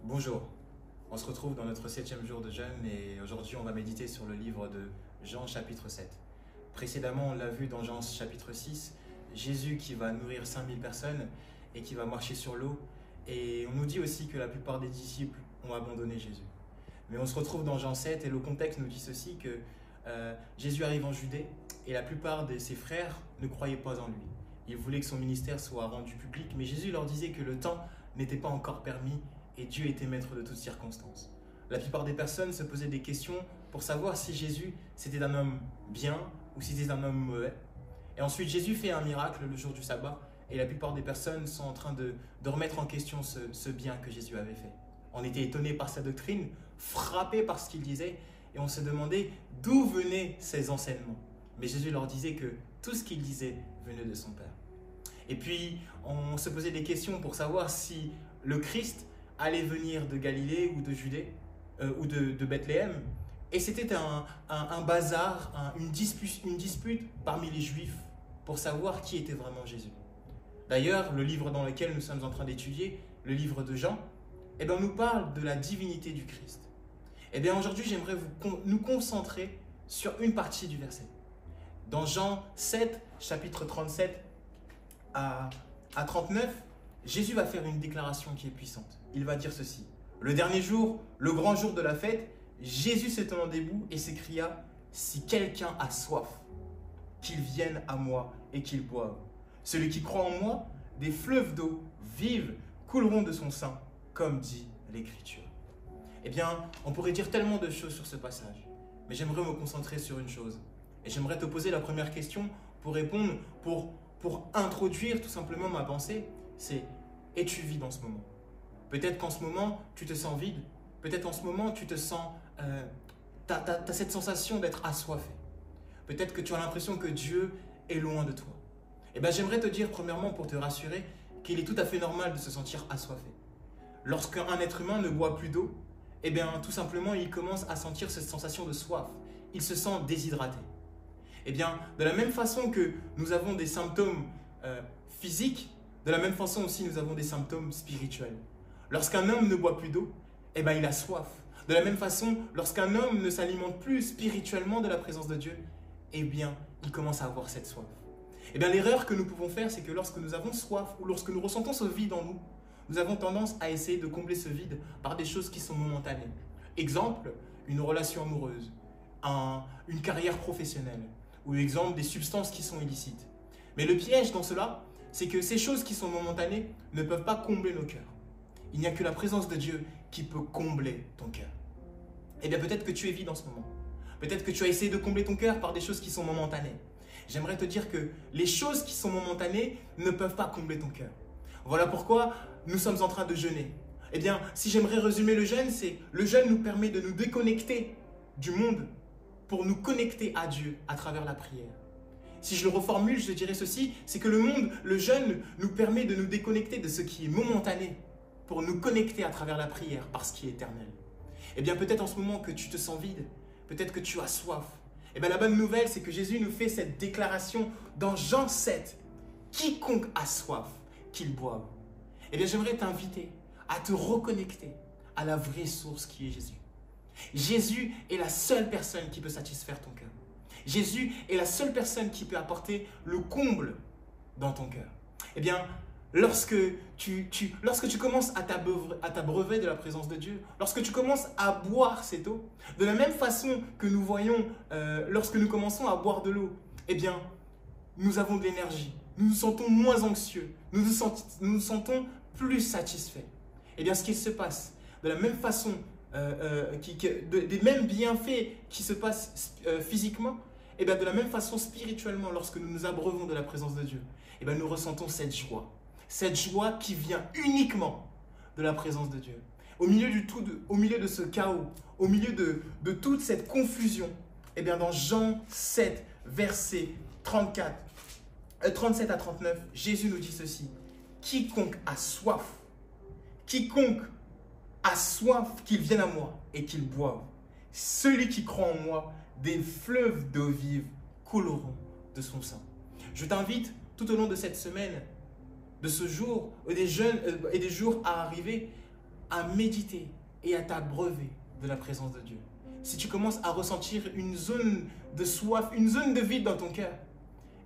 Bonjour, on se retrouve dans notre 7e jour de jeûne et aujourd'hui on va méditer sur le livre de Jean chapitre 7. Précédemment on l'a vu dans Jean chapitre 6, Jésus qui va nourrir 5000 personnes et qui va marcher sur l'eau, et on nous dit aussi que la plupart des disciples ont abandonné Jésus. Mais on se retrouve dans Jean 7 et le contexte nous dit ceci, que Jésus arrive en Judée et la plupart de ses frères ne croyaient pas en lui. Ils voulaient que son ministère soit rendu public, mais Jésus leur disait que le temps n'était pas encore permis et Dieu était maître de toutes circonstances. La plupart des personnes se posaient des questions pour savoir si Jésus c'était un homme bien ou si c'était un homme mauvais. Et ensuite Jésus fait un miracle le jour du sabbat et la plupart des personnes sont en train de remettre en question ce bien que Jésus avait fait. On était étonnés par sa doctrine, frappés par ce qu'il disait et on se demandait d'où venaient ses enseignements. Mais Jésus leur disait que tout ce qu'il disait venait de son Père. Et puis on se posait des questions pour savoir si le Christ allait venir de Galilée ou de Judée ou de Bethléem. Et c'était un bazar, une dispute parmi les Juifs pour savoir qui était vraiment Jésus. D'ailleurs, le livre dans lequel nous sommes en train d'étudier, le livre de Jean, nous parle de la divinité du Christ. Aujourd'hui, j'aimerais nous concentrer sur une partie du verset. Dans Jean 7, chapitre 37 à 39, Jésus va faire une déclaration qui est puissante. Il va dire ceci. Le dernier jour, le grand jour de la fête, Jésus se tenant debout et s'écria « Si quelqu'un a soif, qu'il vienne à moi et qu'il boive. Celui qui croit en moi, des fleuves d'eau vive couleront de son sein, comme dit l'Écriture. » On pourrait dire tellement de choses sur ce passage, mais j'aimerais me concentrer sur une chose. Et j'aimerais te poser la première question pour répondre, pour introduire tout simplement ma pensée, c'est « Es-tu vide en ce moment ?» Peut-être qu'en ce moment, tu te sens vide. Peut-être en ce moment, tu te sens... tu as cette sensation d'être assoiffé. Peut-être que tu as l'impression que Dieu est loin de toi. J'aimerais te dire, premièrement, pour te rassurer, qu'il est tout à fait normal de se sentir assoiffé. Lorsqu'un être humain ne boit plus d'eau, tout simplement, il commence à sentir cette sensation de soif. Il se sent déshydraté. De la même façon que nous avons des symptômes physiques, de la même façon aussi, nous avons des symptômes spirituels. Lorsqu'un homme ne boit plus d'eau, il a soif. De la même façon, lorsqu'un homme ne s'alimente plus spirituellement de la présence de Dieu, il commence à avoir cette soif. L'erreur que nous pouvons faire, c'est que lorsque nous avons soif ou lorsque nous ressentons ce vide en nous, nous avons tendance à essayer de combler ce vide par des choses qui sont momentanées. Exemple, une relation amoureuse, une carrière professionnelle ou exemple des substances qui sont illicites. Mais le piège dans cela, c'est que ces choses qui sont momentanées ne peuvent pas combler nos cœurs. Il n'y a que la présence de Dieu qui peut combler ton cœur. Peut-être que tu es vide en ce moment. Peut-être que tu as essayé de combler ton cœur par des choses qui sont momentanées. J'aimerais te dire que les choses qui sont momentanées ne peuvent pas combler ton cœur. Voilà pourquoi nous sommes en train de jeûner. Si j'aimerais résumer le jeûne, c'est le jeûne nous permet de nous déconnecter du monde pour nous connecter à Dieu à travers la prière. Si je le reformule, je dirais ceci, c'est que le jeûne nous permet de nous déconnecter de ce qui est momentané pour nous connecter à travers la prière par ce qui est éternel. Peut-être en ce moment que tu te sens vide, peut-être que tu as soif. La bonne nouvelle, c'est que Jésus nous fait cette déclaration dans Jean 7. Quiconque a soif, qu'il boive. J'aimerais t'inviter à te reconnecter à la vraie source qui est Jésus. Jésus est la seule personne qui peut satisfaire ton cœur. Jésus est la seule personne qui peut apporter le comble dans ton cœur. Lorsque tu commences à t'abreuver de la présence de Dieu, lorsque tu commences à boire cette eau, de la même façon que nous voyons lorsque nous commençons à boire de l'eau, nous avons de l'énergie, nous nous sentons moins anxieux, nous nous sentons plus satisfaits. Ce qui se passe, de la même façon, des mêmes bienfaits qui se passent physiquement, de la même façon spirituellement, lorsque nous nous abreuvons de la présence de Dieu, nous ressentons cette joie. Cette joie qui vient uniquement de la présence de Dieu. Au milieu de ce chaos, au milieu de toute cette confusion, dans Jean 7, versets 37 à 39, Jésus nous dit ceci. Quiconque a soif, qu'il vienne à moi et qu'il boive. Celui qui croit en moi, des fleuves d'eau vive couleront de son sein. Je t'invite tout au long de cette semaine, de ce jour et des jours à arriver, à méditer et à t'abreuver de la présence de Dieu, si tu commences à ressentir une zone de soif, une zone de vide dans ton cœur,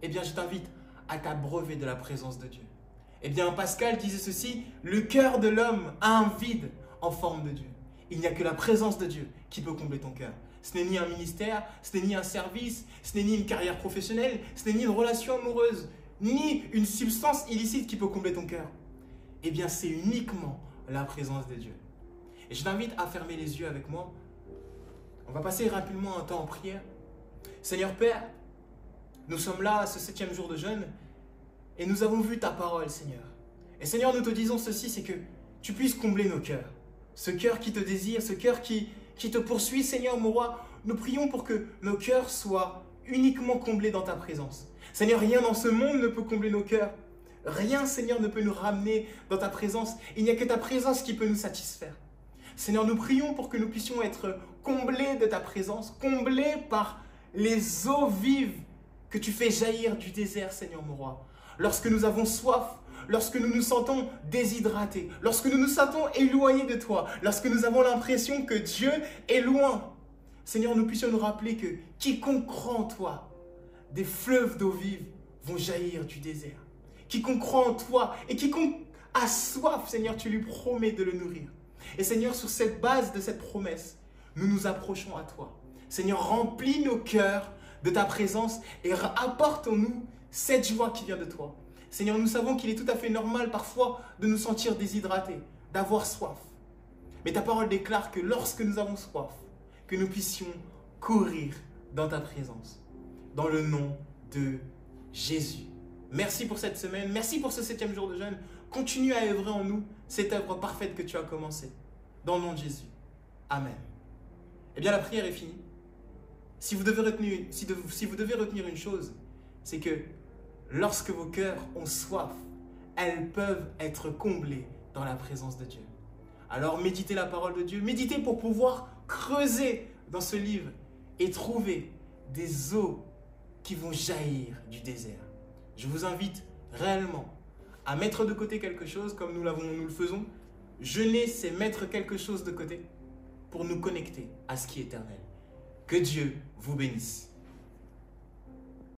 eh bien je t'invite à t'abreuver de la présence de Dieu. Eh bien Pascal disait ceci, le cœur de l'homme a un vide en forme de Dieu. Il n'y a que la présence de Dieu qui peut combler ton cœur. Ce n'est ni un ministère, ce n'est ni un service, ce n'est ni une carrière professionnelle, ce n'est ni une relation amoureuse, ni une substance illicite qui peut combler ton cœur. Eh bien c'est uniquement la présence de Dieu. Et je t'invite à fermer les yeux avec moi. On va passer rapidement un temps en prière. Seigneur Père, nous sommes là à ce 7e jour de jeûne et nous avons vu ta parole, Seigneur. Et Seigneur, nous te disons ceci, c'est que tu puisses combler nos cœurs. Ce cœur qui te désire, ce cœur qui te poursuit, Seigneur mon roi. Nous prions pour que nos cœurs soient uniquement comblés dans ta présence. Seigneur, rien dans ce monde ne peut combler nos cœurs. Rien, Seigneur, ne peut nous ramener dans ta présence. Il n'y a que ta présence qui peut nous satisfaire. Seigneur, nous prions pour que nous puissions être comblés de ta présence, comblés par les eaux vives que tu fais jaillir du désert, Seigneur mon roi. Lorsque nous avons soif, lorsque nous nous sentons déshydratés, lorsque nous nous sentons éloignés de toi, lorsque nous avons l'impression que Dieu est loin, Seigneur, nous puissions nous rappeler que quiconque croit en toi, des fleuves d'eau vive vont jaillir du désert. Quiconque croit en toi et quiconque a soif, Seigneur, tu lui promets de le nourrir. Et Seigneur, sur cette base de cette promesse, nous nous approchons à toi. Seigneur, remplis nos cœurs de ta présence et apporte-nous cette joie qui vient de toi. Seigneur, nous savons qu'il est tout à fait normal parfois de nous sentir déshydratés, d'avoir soif. Mais ta parole déclare que lorsque nous avons soif, que nous puissions courir dans ta présence. Dans le nom de Jésus. Merci pour cette semaine, merci pour ce 7e jour de jeûne. Continue à œuvrer en nous cette œuvre parfaite que tu as commencée. Dans le nom de Jésus. Amen. Eh bien, la prière est finie. Si vous devez retenir une chose, c'est que lorsque vos cœurs ont soif, elles peuvent être comblées dans la présence de Dieu. Alors méditez la parole de Dieu, méditez pour pouvoir creuser dans ce livre et trouver des eaux qui vont jaillir du désert. Je vous invite réellement à mettre de côté quelque chose comme nous le faisons. Jeûner, c'est mettre quelque chose de côté pour nous connecter à ce qui est éternel. Que Dieu vous bénisse.